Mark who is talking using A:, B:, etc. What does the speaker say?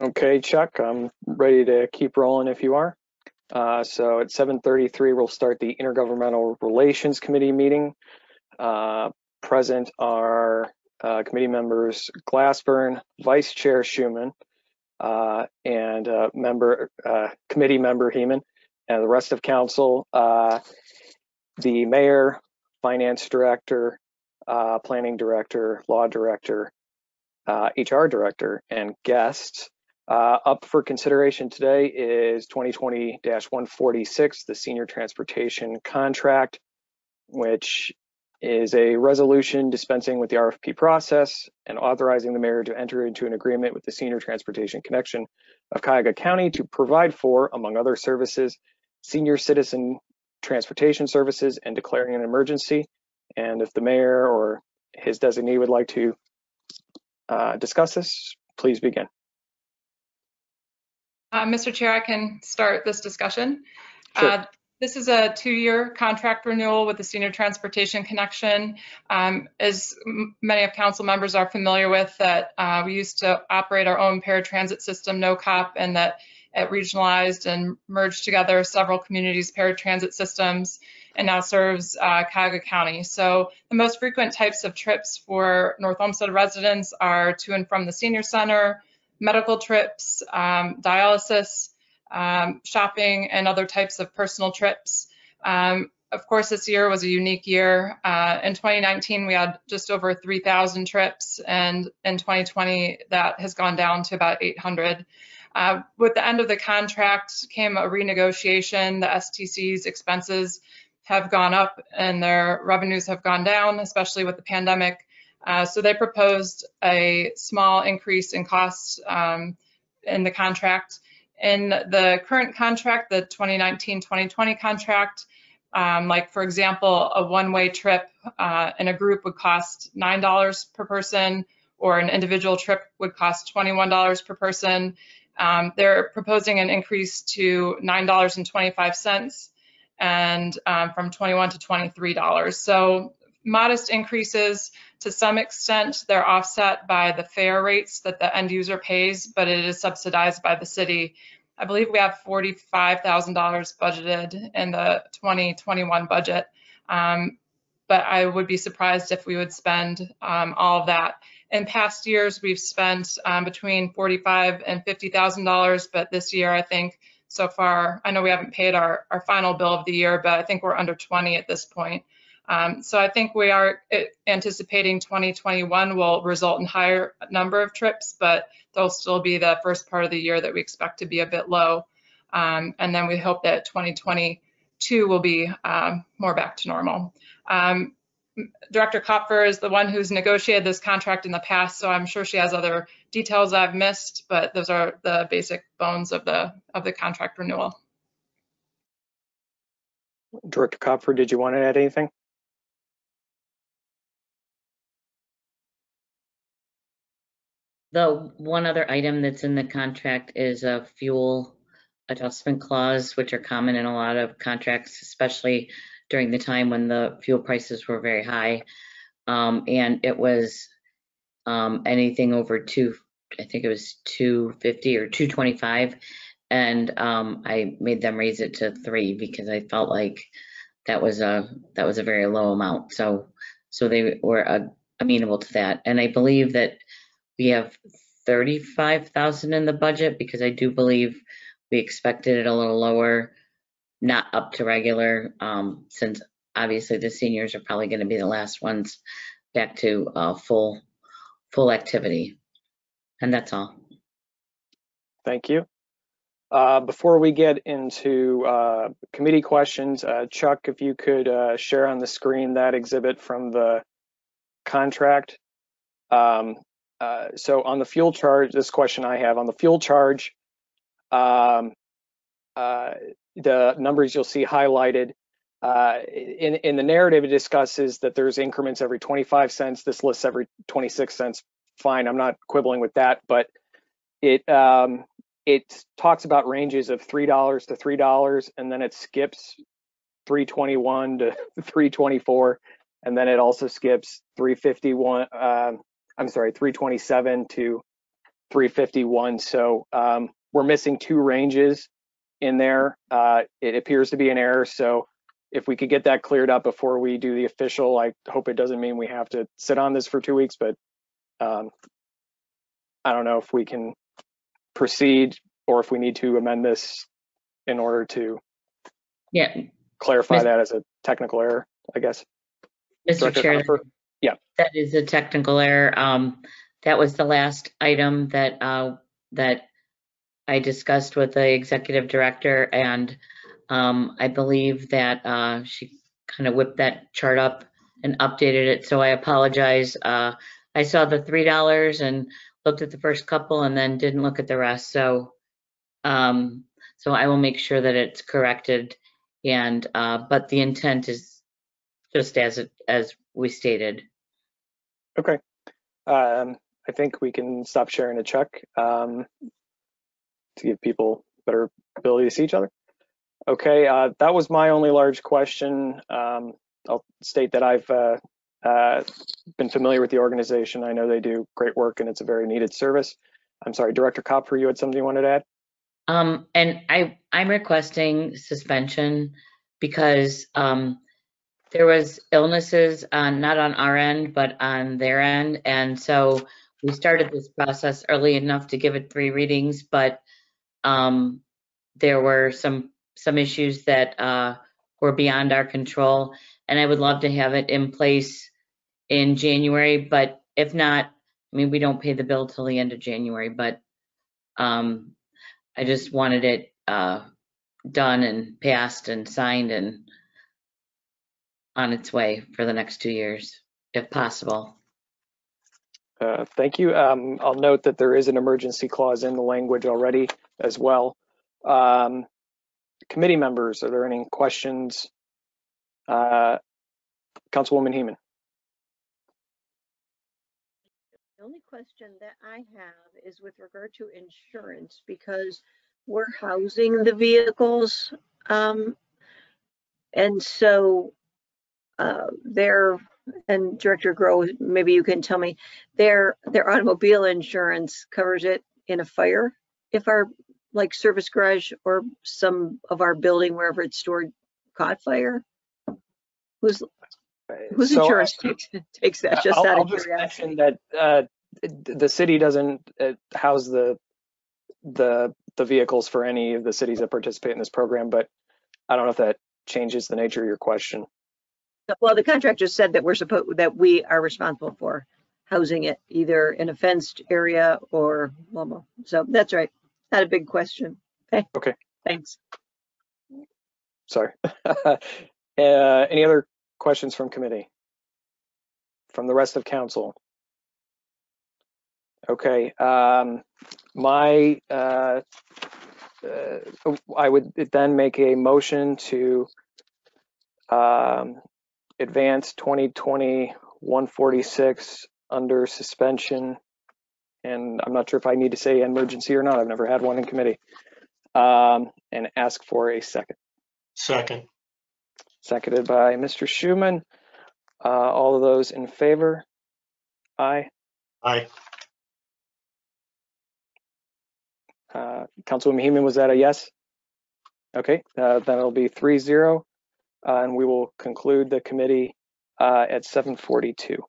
A: Okay, Chuck, I'm ready to keep rolling if you are. So at 7:33, we'll start the Intergovernmental Relations Committee meeting. Present are committee members Glassburn, Vice Chair Schuman, and committee member Heeman, and the rest of council, the mayor, finance director, planning director, law director, HR director, and guests. Up for consideration today is 2020-146, the Senior Transportation Contract, which is a resolution dispensing with the RFP process and authorizing the mayor to enter into an agreement with the Senior Transportation Connection of Cuyahoga County to provide for, among other services, senior citizen transportation services and declaring an emergency. And if the mayor or his designee would like to discuss this, please begin.
B: Mr. Chair, I can start this discussion.
A: Sure.
B: This is a 2-year contract renewal with the Senior Transportation Connection. As many of council members are familiar with, that we used to operate our own paratransit system, NoCop, and that it regionalized and merged together several communities' paratransit systems and now serves Cuyahoga County. So the most frequent types of trips for North Olmsted residents are to and from the senior center, medical trips, dialysis, shopping, and other types of personal trips. Of course, this year was a unique year. In 2019, we had just over 3,000 trips, and in 2020, that has gone down to about 800. With the end of the contract came a renegotiation. The STC's expenses have gone up and their revenues have gone down, especially with the pandemic. So they proposed a small increase in costs in the contract. In the current contract, the 2019-2020 contract, like for example, a one-way trip in a group would cost $9 per person, or an individual trip would cost $21 per person. They're proposing an increase to $9.25 and from $21 to $23. So modest increases. To some extent, they're offset by the fare rates that the end user pays, but it is subsidized by the city. I believe we have $45,000 budgeted in the 2021 budget, but I would be surprised if we would spend all of that. In past years, we've spent between $45,000 and $50,000, but this year, I think so far, I know we haven't paid our final bill of the year, but I think we're under 20 at this point. So I think we are anticipating 2021 will result in higher number of trips, but they'll still be the first part of the year that we expect to be a bit low. And then we hope that 2022 will be more back to normal. Director Kopfer is the one who's negotiated this contract in the past, so I'm sure she has other details I've missed, but those are the basic bones of the contract renewal.
A: Director Kopfer, did you want to add anything?
C: The one other item that's in the contract is a fuel adjustment clause, which are common in a lot of contracts, especially during the time when the fuel prices were very high. And it was anything over I think it was $2.50 or $2.25. And I made them raise it to $3 because I felt like that was a very low amount. So they were amenable to that. And I believe that we have $35,000 in the budget because I do believe we expected it a little lower, not up to regular, since obviously the seniors are probably going to be the last ones back to full activity. And that's all.
A: Thank you. Before we get into committee questions, Chuck, if you could share on the screen that exhibit from the contract. So on the fuel charge, this question I have on the fuel charge, the numbers you'll see highlighted in the narrative, it discusses that there's increments every 25 cents. This lists every 26 cents. Fine, I'm not quibbling with that, but it talks about ranges of $3 to $3, and then it skips $3.21 to $3.24, and then it also skips $3.27 to 351. So we're missing 2 ranges in there. It appears to be an error. So if we could get that cleared up before we do the official, I hope it doesn't mean we have to sit on this for 2 weeks, but I don't know if we can proceed or if we need to amend this in order to clarify that as a technical error, I guess.
C: Mr.
A: Director
C: Chair,
A: Copper? Yeah.
C: that is a technical error. That was the last item that that I discussed with the executive director, and I believe that she kind of whipped that chart up and updated it. So I apologize. I saw the $3 and looked at the first couple and then didn't look at the rest. So so I will make sure that it's corrected. And but the intent is just as we stated.
A: Okay. I think we can stop sharing a check to give people better ability to see each other. Okay, that was my only large question. I'll state that I've been familiar with the organization. I know they do great work and it's a very needed service. I'm sorry, Director Kopfer, you had something you wanted to add?
C: And I'm requesting suspension because there was illnesses not on our end, but on their end. And so we started this process early enough to give it 3 readings, but there were some issues that were beyond our control. And I would love to have it in place in January, but if not, I mean, we don't pay the bill till the end of January, but I just wanted it done and passed and signed and on its way for the next 2 years, if possible.
A: Thank you. I'll note that there is an emergency clause in the language already as well. Committee members, are there any questions? Councilwoman Heeman.
D: The only question that I have is with regard to insurance, because we're housing the vehicles. And so and Director Groh, maybe you can tell me, their automobile insurance covers it in a fire if our like service garage or some of our building wherever it's stored caught fire. Whose insurance takes that? Just out of curiosity.
A: I'll just mention that the city doesn't house the vehicles for any of the cities that participate in this program, but I don't know if that changes the nature of your question.
D: Well, the contract just said that we are responsible for housing it either in a fenced area or mobile. So that's right. Not a big question.
A: Okay.
D: Thanks.
A: Sorry. Any other questions from committee? From the rest of council? Okay. I would then make a motion to advance 2020-146 under suspension, and I'm not sure if I need to say emergency or not. I've never had one in committee. And ask for a second.
E: Second.
A: Seconded by Mr. Schuman. All of those in favor? Aye.
E: Aye.
A: Councilwoman Heeman, was that a yes? Okay, then it'll be 3-0, and we will conclude the committee at 7:42.